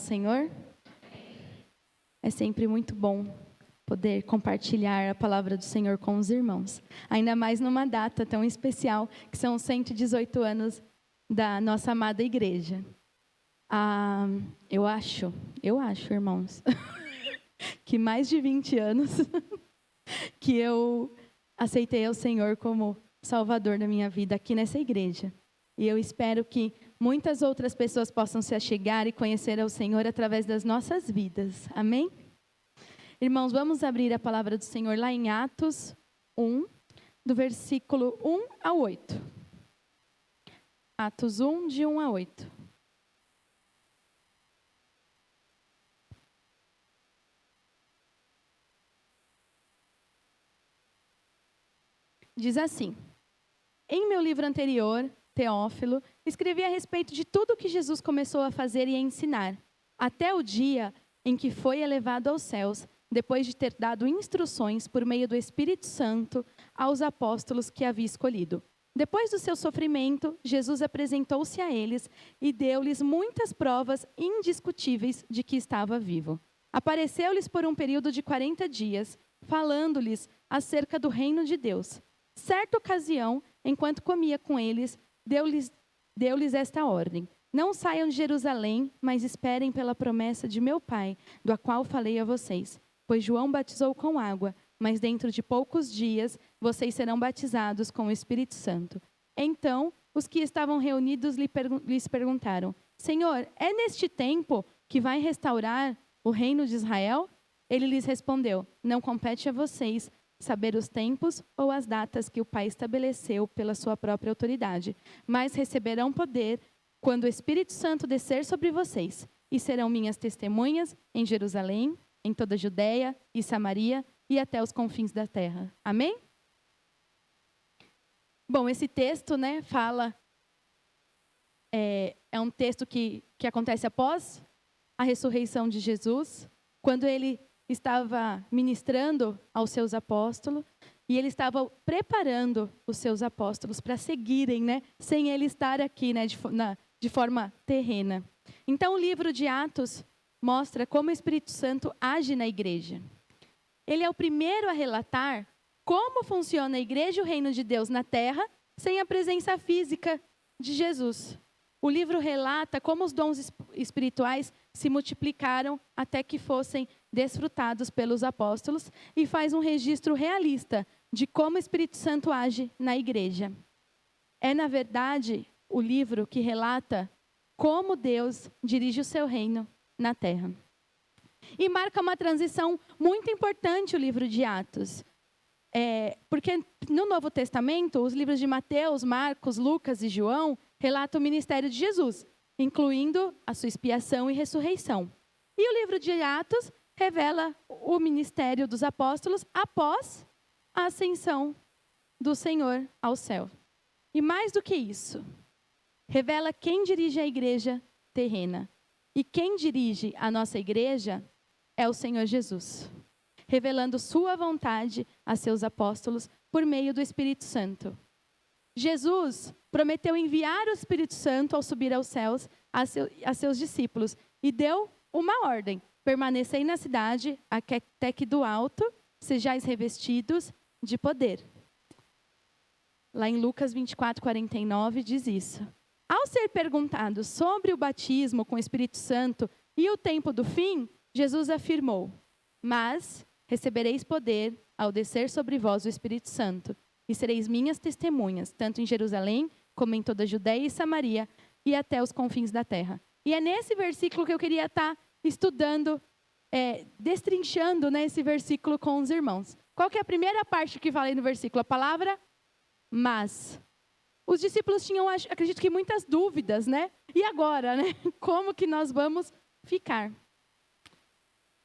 Senhor? É sempre muito bom poder compartilhar a palavra do Senhor com os irmãos. Ainda mais numa data tão especial, que são os 118 anos da nossa amada igreja. Eu acho, irmãos, que mais de 20 anos que eu aceitei ao Senhor como Salvador da minha vida aqui nessa igreja. E eu espero que muitas outras pessoas possam se achegar e conhecer ao Senhor através das nossas vidas. Amém? Irmãos, vamos abrir a palavra do Senhor lá em Atos 1, do versículo 1 ao 8. Atos 1, de 1 a 8. Diz assim: em meu livro anterior, Teófilo, escrevi a respeito de tudo o que Jesus começou a fazer e a ensinar, até o dia em que foi elevado aos céus, depois de ter dado instruções por meio do Espírito Santo aos apóstolos que havia escolhido. Depois do seu sofrimento, Jesus apresentou-se a eles e deu-lhes muitas provas indiscutíveis de que estava vivo. Apareceu-lhes por um período de 40 dias, falando-lhes acerca do reino de Deus. Certa ocasião, enquanto comia com eles, deu-lhes esta ordem: não saiam de Jerusalém, mas esperem pela promessa de meu Pai, do qual falei a vocês. Pois João batizou com água, mas dentro de poucos dias vocês serão batizados com o Espírito Santo. Então, os que estavam reunidos lhes perguntaram: Senhor, é neste tempo que vai restaurar o reino de Israel? Ele lhes respondeu: não compete a vocês saber os tempos ou as datas que o Pai estabeleceu pela sua própria autoridade, mas receberão poder quando o Espírito Santo descer sobre vocês, e serão minhas testemunhas em Jerusalém, em toda a Judeia e Samaria e até os confins da terra. Amém? Bom, esse texto, fala... É um texto que acontece após a ressurreição de Jesus, quando ele estava ministrando aos seus apóstolos, e ele estava preparando os seus apóstolos para seguirem, sem ele estar aqui, de forma terrena. Então, o livro de Atos mostra como o Espírito Santo age na igreja. Ele é o primeiro a relatar como funciona a igreja e o reino de Deus na terra, sem a presença física de Jesus. O livro relata como os dons espirituais se multiplicaram até que fossem desfrutados pelos apóstolos e faz um registro realista de como o Espírito Santo age na igreja. É, na verdade, o livro que relata como Deus dirige o seu reino na terra. E marca uma transição muito importante o livro de Atos. Porque no Novo Testamento, os livros de Mateus, Marcos, Lucas e João relatam o ministério de Jesus, incluindo a sua expiação e ressurreição. E o livro de Atos revela o ministério dos apóstolos após a ascensão do Senhor ao céu. E mais do que isso, revela quem dirige a igreja terrena. E quem dirige a nossa igreja é o Senhor Jesus, revelando sua vontade a seus apóstolos por meio do Espírito Santo. Jesus prometeu enviar o Espírito Santo ao subir aos céus a seus discípulos e deu uma ordem: permanecei na cidade até que do alto sejais revestidos de poder. Lá em Lucas 24:49 diz isso. Ao ser perguntado sobre o batismo com o Espírito Santo e o tempo do fim, Jesus afirmou: mas recebereis poder ao descer sobre vós o Espírito Santo, e sereis minhas testemunhas, tanto em Jerusalém, como em toda a Judeia e Samaria, e até os confins da terra. E é nesse versículo que eu queria estar estudando, destrinchando esse versículo com os irmãos. Qual que é a primeira parte que falei no versículo? A palavra mas. Os discípulos tinham, acredito que, muitas dúvidas, E agora, Como que nós vamos ficar?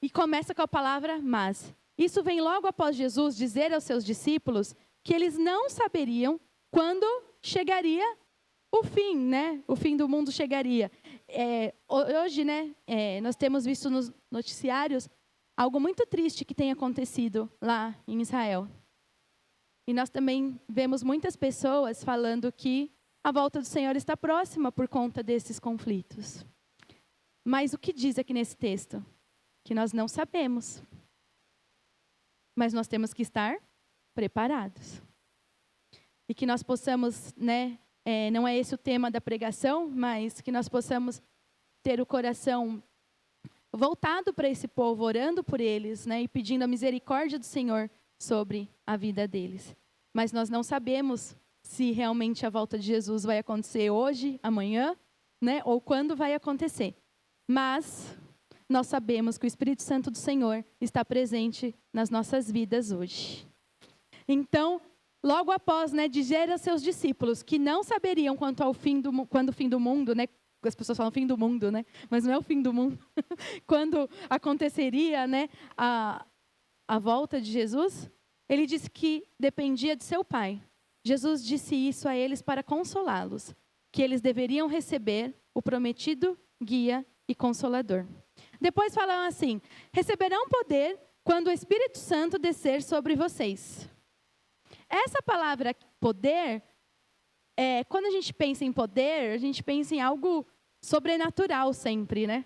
E começa com a palavra mas. Isso vem logo após Jesus dizer aos seus discípulos que eles não saberiam quando chegaria o fim, O fim do mundo chegaria. Hoje, nós temos visto nos noticiários algo muito triste que tem acontecido lá em Israel. E nós também vemos muitas pessoas falando que a volta do Senhor está próxima por conta desses conflitos. Mas o que diz aqui nesse texto? Que nós não sabemos. Mas nós temos que estar preparados. E que nós possamos, né, não é esse o tema da pregação, mas que nós possamos ter o coração voltado para esse povo, orando por eles, né, e pedindo a misericórdia do Senhor sobre a vida deles. Mas nós não sabemos se realmente a volta de Jesus vai acontecer hoje, amanhã, né, ou quando vai acontecer. Mas nós sabemos que o Espírito Santo do Senhor está presente nas nossas vidas hoje. Então, logo após, né, dizer aos seus discípulos que não saberiam quando o fim do mundo, né, as pessoas falam fim do mundo, né, mas não é o fim do mundo, quando aconteceria, né, a volta de Jesus, ele disse que dependia de seu Pai. Jesus disse isso a eles para consolá-los, que eles deveriam receber o prometido guia e consolador. Depois falam assim: receberão poder quando o Espírito Santo descer sobre vocês. Essa palavra poder, quando a gente pensa em poder, a gente pensa em algo sobrenatural sempre, né?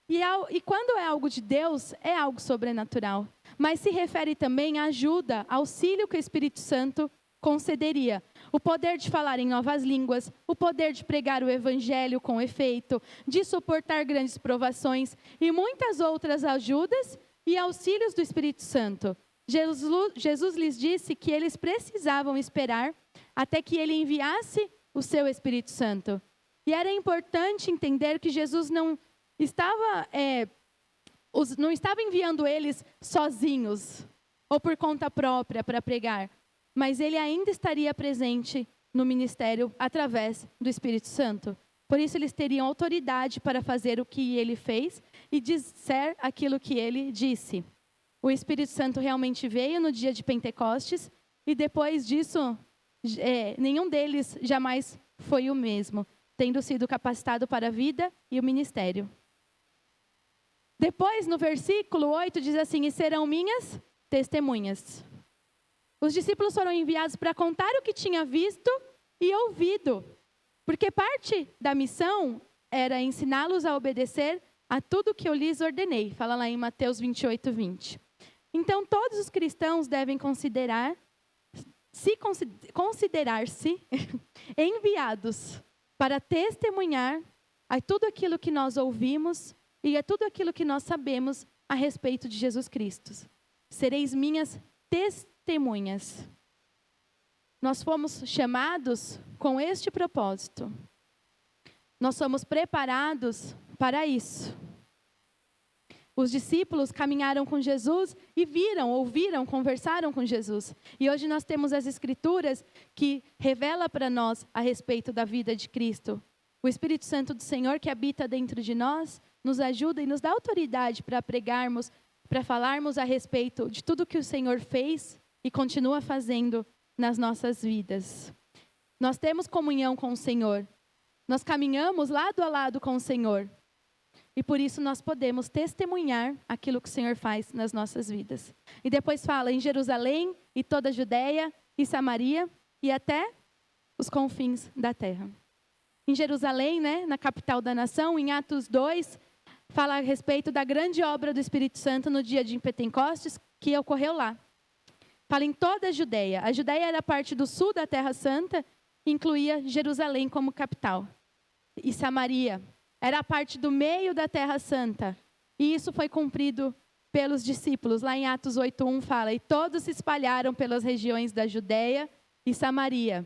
E quando é algo de Deus, é algo sobrenatural. Mas se refere também à ajuda, auxílio que o Espírito Santo concederia. O poder de falar em novas línguas, o poder de pregar o evangelho com efeito, de suportar grandes provações e muitas outras ajudas e auxílios do Espírito Santo. Jesus lhes disse que eles precisavam esperar até que ele enviasse o seu Espírito Santo. E era importante entender que Jesus não estava enviando eles sozinhos ou por conta própria para pregar, mas ele ainda estaria presente no ministério através do Espírito Santo. Por isso eles teriam autoridade para fazer o que ele fez e dizer aquilo que ele disse. O Espírito Santo realmente veio no dia de Pentecostes e depois disso, nenhum deles jamais foi o mesmo, tendo sido capacitado para a vida e o ministério. Depois, no versículo 8, diz assim: e serão minhas testemunhas. Os discípulos foram enviados para contar o que tinha visto e ouvido, porque parte da missão era ensiná-los a obedecer a tudo que eu lhes ordenei. Fala lá em Mateus 28, 20. Então, todos os cristãos devem considerar-se enviados para testemunhar a tudo aquilo que nós ouvimos e a tudo aquilo que nós sabemos a respeito de Jesus Cristo. Sereis minhas testemunhas. Nós fomos chamados com este propósito. Nós somos preparados para isso. Os discípulos caminharam com Jesus e viram, ouviram, conversaram com Jesus. E hoje nós temos as Escrituras que revelam para nós a respeito da vida de Cristo. O Espírito Santo do Senhor que habita dentro de nós nos ajuda e nos dá autoridade para pregarmos, para falarmos a respeito de tudo que o Senhor fez e continua fazendo nas nossas vidas. Nós temos comunhão com o Senhor. Nós caminhamos lado a lado com o Senhor. E por isso nós podemos testemunhar aquilo que o Senhor faz nas nossas vidas. E depois fala em Jerusalém e toda a Judeia e Samaria e até os confins da terra. Em Jerusalém, né, na capital da nação, em Atos 2, fala a respeito da grande obra do Espírito Santo no dia de Pentecostes que ocorreu lá. Fala em toda a Judeia. A Judeia era parte do sul da Terra Santa, incluía Jerusalém como capital. E Samaria era a parte do meio da Terra Santa. E isso foi cumprido pelos discípulos. Lá em Atos 8:1 fala: e todos se espalharam pelas regiões da Judeia e Samaria.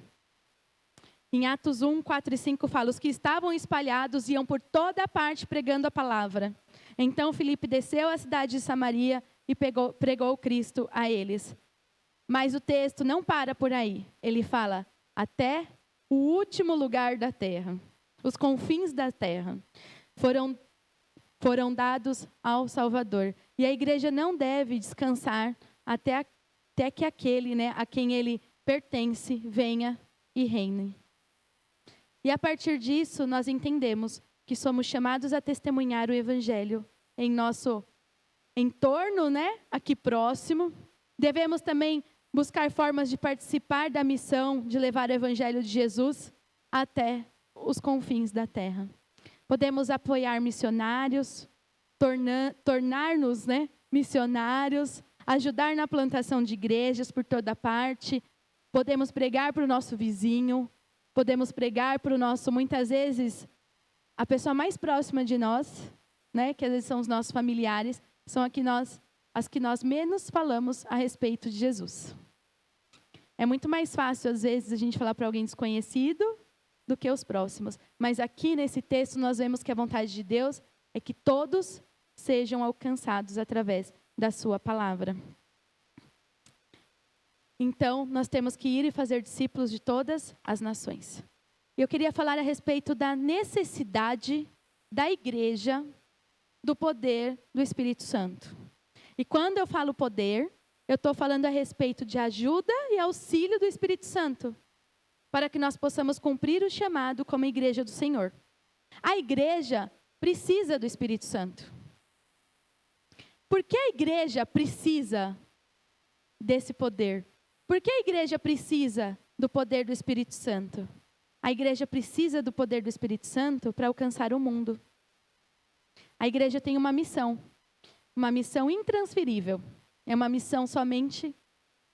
Em Atos 1, 4 e 5 fala: os que estavam espalhados iam por toda a parte pregando a palavra. Então Filipe desceu à cidade de Samaria e pregou Cristo a eles. Mas o texto não para por aí. Ele fala: até o último lugar da terra. Os confins da terra foram dados ao Salvador. E a igreja não deve descansar até que aquele, né, a quem ele pertence venha e reine. E a partir disso, nós entendemos que somos chamados a testemunhar o Evangelho em nosso entorno, né, aqui próximo. Devemos também buscar formas de participar da missão de levar o Evangelho de Jesus até os confins da terra. Podemos apoiar missionários, tornar-nos, né, missionários, ajudar na plantação de igrejas por toda parte. Podemos pregar para o nosso vizinho, podemos pregar para o nosso, muitas vezes, a pessoa mais próxima de nós, né, que às vezes são os nossos familiares, são as que nós menos falamos a respeito de Jesus. É muito mais fácil, às vezes, a gente falar para alguém desconhecido do que os próximos. Mas aqui nesse texto nós vemos que a vontade de Deus é que todos sejam alcançados através da sua palavra. Então, nós temos que ir e fazer discípulos de todas as nações. Eu queria falar a respeito da necessidade da igreja do poder do Espírito Santo. E quando eu falo poder, eu estou falando a respeito de ajuda e auxílio do Espírito Santo, para que nós possamos cumprir o chamado como igreja do Senhor. A igreja precisa do Espírito Santo. Por que a igreja precisa desse poder? Por que a igreja precisa do poder do Espírito Santo? A igreja precisa do poder do Espírito Santo para alcançar o mundo. A igreja tem uma missão intransferível. É uma missão somente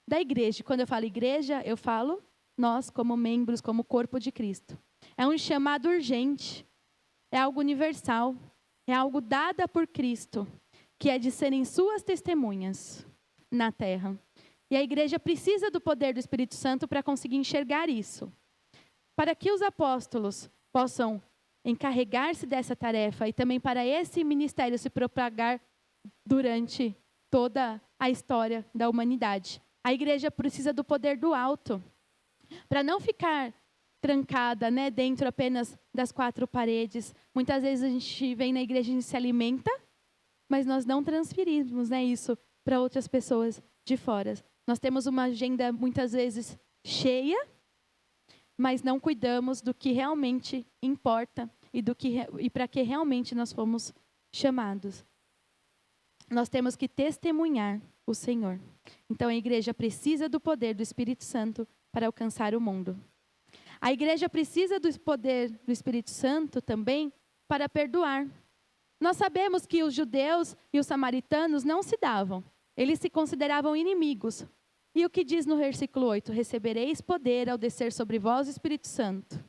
da igreja. Quando eu falo igreja, eu falo nós como membros, como corpo de Cristo. É um chamado urgente, é algo universal, é algo dado por Cristo, que é de serem suas testemunhas na terra. E a igreja precisa do poder do Espírito Santo para conseguir enxergar isso. Para que os apóstolos possam encarregar-se dessa tarefa e também para esse ministério se propagar durante toda a história da humanidade. A igreja precisa do poder do alto, para não ficar trancada, né, dentro apenas das quatro paredes. Muitas vezes a gente vem na igreja e se alimenta, mas nós não transferimos, né, isso para outras pessoas de fora. Nós temos uma agenda muitas vezes cheia, mas não cuidamos do que realmente importa e para que realmente nós fomos chamados. Nós temos que testemunhar o Senhor. Então a igreja precisa do poder do Espírito Santo para alcançar o mundo. A igreja precisa do poder do Espírito Santo também para perdoar. Nós sabemos que os judeus e os samaritanos não se davam. Eles se consideravam inimigos. E o que diz no versículo 8? Recebereis poder ao descer sobre vós o Espírito Santo.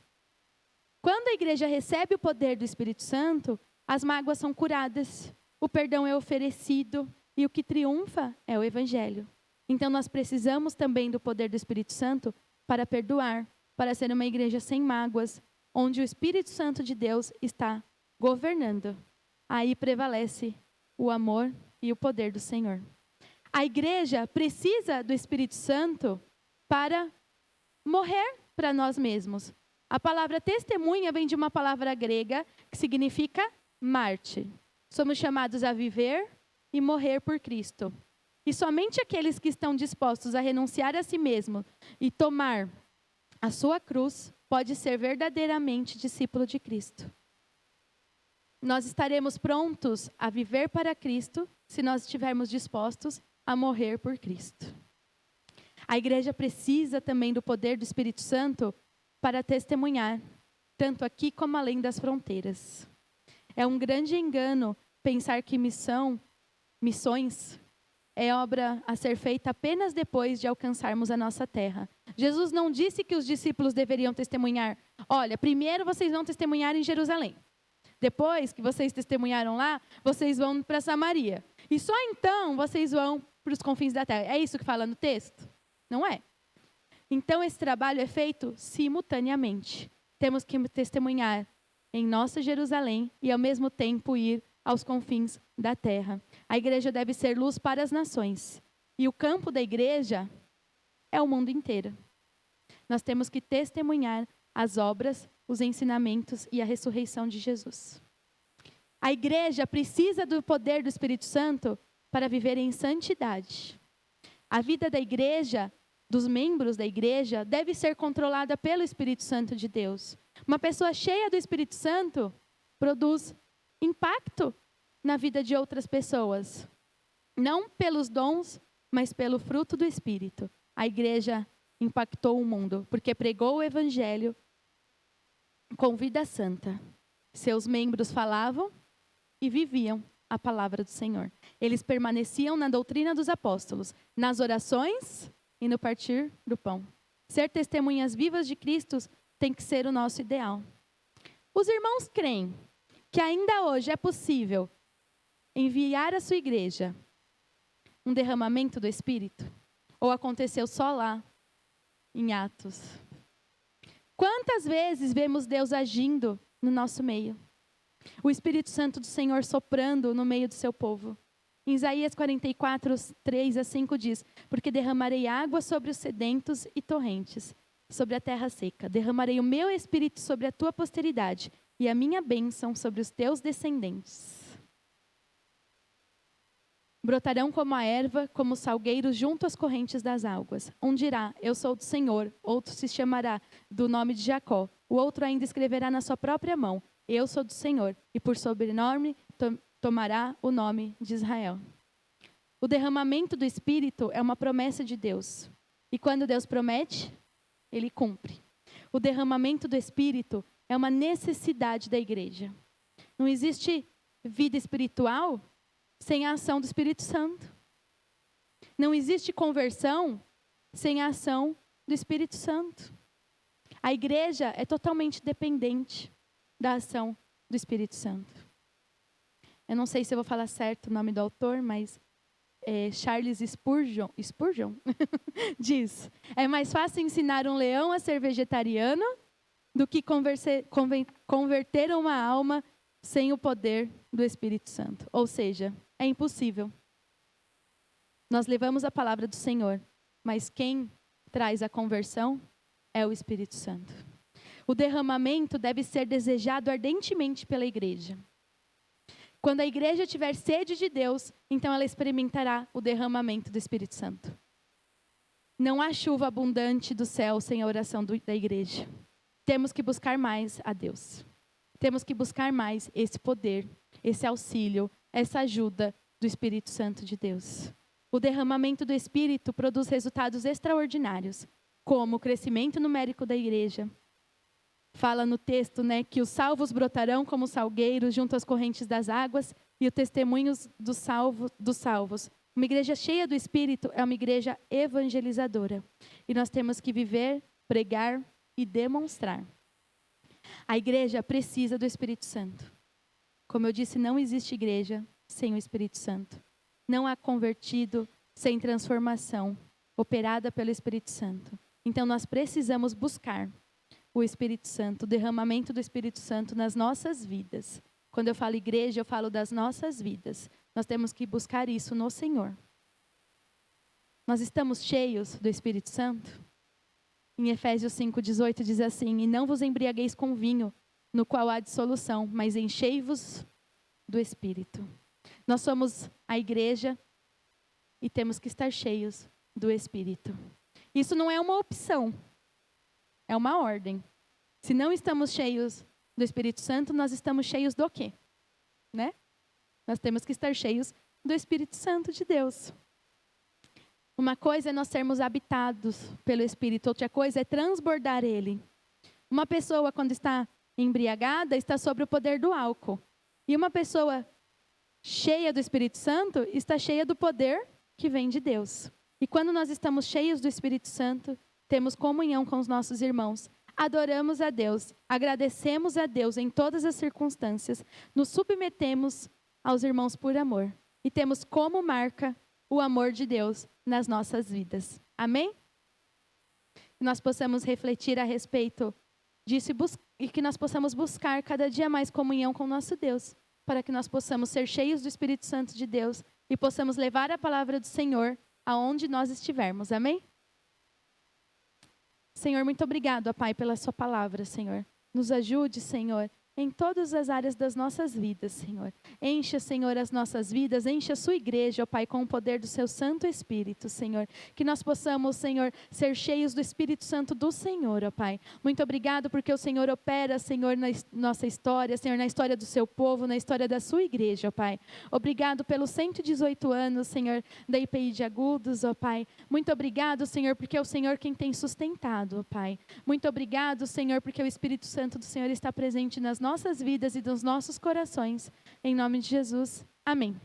Quando a igreja recebe o poder do Espírito Santo, as mágoas são curadas, o perdão é oferecido e o que triunfa é o Evangelho. Então nós precisamos também do poder do Espírito Santo para perdoar, para ser uma igreja sem mágoas, onde o Espírito Santo de Deus está governando. Aí prevalece o amor e o poder do Senhor. A igreja precisa do Espírito Santo para morrer para nós mesmos. A palavra testemunha vem de uma palavra grega que significa mártir. Somos chamados a viver e morrer por Cristo. E somente aqueles que estão dispostos a renunciar a si mesmo e tomar a sua cruz pode ser verdadeiramente discípulo de Cristo. Nós estaremos prontos a viver para Cristo se nós estivermos dispostos a morrer por Cristo. A igreja precisa também do poder do Espírito Santo para testemunhar, tanto aqui como além das fronteiras. É um grande engano pensar que missões, é obra a ser feita apenas depois de alcançarmos a nossa terra. Jesus não disse que os discípulos deveriam testemunhar. Olha, primeiro vocês vão testemunhar em Jerusalém. Depois que vocês testemunharam lá, vocês vão para Samaria. E só então vocês vão para os confins da terra. É isso que fala no texto? Não é. Então esse trabalho é feito simultaneamente. Temos que testemunhar em nossa Jerusalém e ao mesmo tempo ir aos confins da terra. A igreja deve ser luz para as nações. E o campo da igreja é o mundo inteiro. Nós temos que testemunhar as obras, os ensinamentos e a ressurreição de Jesus. A igreja precisa do poder do Espírito Santo para viver em santidade. A vida da igreja, dos membros da igreja, deve ser controlada pelo Espírito Santo de Deus. Uma pessoa cheia do Espírito Santo produz impacto na vida de outras pessoas. Não pelos dons, mas pelo fruto do Espírito. A igreja impactou o mundo, porque pregou o Evangelho com vida santa. Seus membros falavam e viviam a palavra do Senhor. Eles permaneciam na doutrina dos apóstolos, nas orações e no partir do pão. Ser testemunhas vivas de Cristo tem que ser o nosso ideal. Os irmãos creem que ainda hoje é possível enviar à sua igreja um derramamento do Espírito? Ou aconteceu só lá, em Atos? Quantas vezes vemos Deus agindo no nosso meio? O Espírito Santo do Senhor soprando no meio do seu povo. Em Isaías 44, 3-5 diz: porque derramarei água sobre os sedentos e torrentes, sobre a terra seca. Derramarei o meu Espírito sobre a tua posteridade e a minha bênção sobre os teus descendentes. Brotarão como a erva, como salgueiros junto às correntes das águas. Um dirá, eu sou do Senhor. Outro se chamará do nome de Jacó. O outro ainda escreverá na sua própria mão, eu sou do Senhor. E por sobrenome tomará o nome de Israel. O derramamento do Espírito é uma promessa de Deus. E quando Deus promete, Ele cumpre. O derramamento do Espírito é uma necessidade da igreja. Não existe vida espiritual sem a ação do Espírito Santo. Não existe conversão sem a ação do Espírito Santo. A igreja é totalmente dependente da ação do Espírito Santo. Eu não sei se eu vou falar certo o nome do autor, mas Charles Spurgeon diz: é mais fácil ensinar um leão a ser vegetariano do que converter uma alma sem o poder do Espírito Santo. Ou seja, é impossível. Nós levamos a palavra do Senhor, mas quem traz a conversão é o Espírito Santo. O derramamento deve ser desejado ardentemente pela igreja. Quando a igreja tiver sede de Deus, então ela experimentará o derramamento do Espírito Santo. Não há chuva abundante do céu sem a oração da igreja. Temos que buscar mais a Deus. Temos que buscar mais esse poder, esse auxílio, essa ajuda do Espírito Santo de Deus. O derramamento do Espírito produz resultados extraordinários, como o crescimento numérico da igreja. Fala no texto, que os salvos brotarão como salgueiros junto às correntes das águas e o testemunho dos salvos. Uma igreja cheia do Espírito é uma igreja evangelizadora. E nós temos que viver, pregar e demonstrar. A igreja precisa do Espírito Santo. Como eu disse, não existe igreja sem o Espírito Santo. Não há convertido sem transformação operada pelo Espírito Santo. Então nós precisamos buscar o Espírito Santo, o derramamento do Espírito Santo nas nossas vidas. Quando eu falo igreja, eu falo das nossas vidas. Nós temos que buscar isso no Senhor. Nós estamos cheios do Espírito Santo? Em Efésios 5:18 diz assim: e não vos embriagueis com vinho, no qual há dissolução, mas enchei-vos do Espírito. Nós somos a igreja e temos que estar cheios do Espírito. Isso não é uma opção, é uma ordem. Se não estamos cheios do Espírito Santo, nós estamos cheios do quê? Nós temos que estar cheios do Espírito Santo de Deus. Uma coisa é nós sermos habitados pelo Espírito, outra coisa é transbordar ele. Uma pessoa, quando está embriagada, está sob o poder do álcool. E uma pessoa cheia do Espírito Santo está cheia do poder que vem de Deus. E quando nós estamos cheios do Espírito Santo, temos comunhão com os nossos irmãos, adoramos a Deus, agradecemos a Deus em todas as circunstâncias, nos submetemos aos irmãos por amor e temos como marca o amor de Deus nas nossas vidas. Amém? Que nós possamos refletir a respeito disso e que nós possamos buscar cada dia mais comunhão com o nosso Deus, para que nós possamos ser cheios do Espírito Santo de Deus e possamos levar a palavra do Senhor aonde nós estivermos. Amém? Senhor, muito obrigado, ó Pai, pela sua palavra, Senhor. Nos ajude, Senhor, em todas as áreas das nossas vidas, Senhor. Encha, Senhor, as nossas vidas, encha a sua igreja, ó Pai, com o poder do seu Santo Espírito, Senhor. Que nós possamos, Senhor, ser cheios do Espírito Santo do Senhor, ó Pai. Muito obrigado porque o Senhor opera, Senhor, na nossa história, Senhor, na história do seu povo, na história da sua igreja, ó Pai. Obrigado pelos 118 anos, Senhor, da IPI de Agudos, ó Pai. Muito obrigado, Senhor, porque é o Senhor quem tem sustentado, ó Pai. Muito obrigado, Senhor, porque o Espírito Santo do Senhor está presente nas nossas vidas e dos nossos corações. Em nome de Jesus. Amém.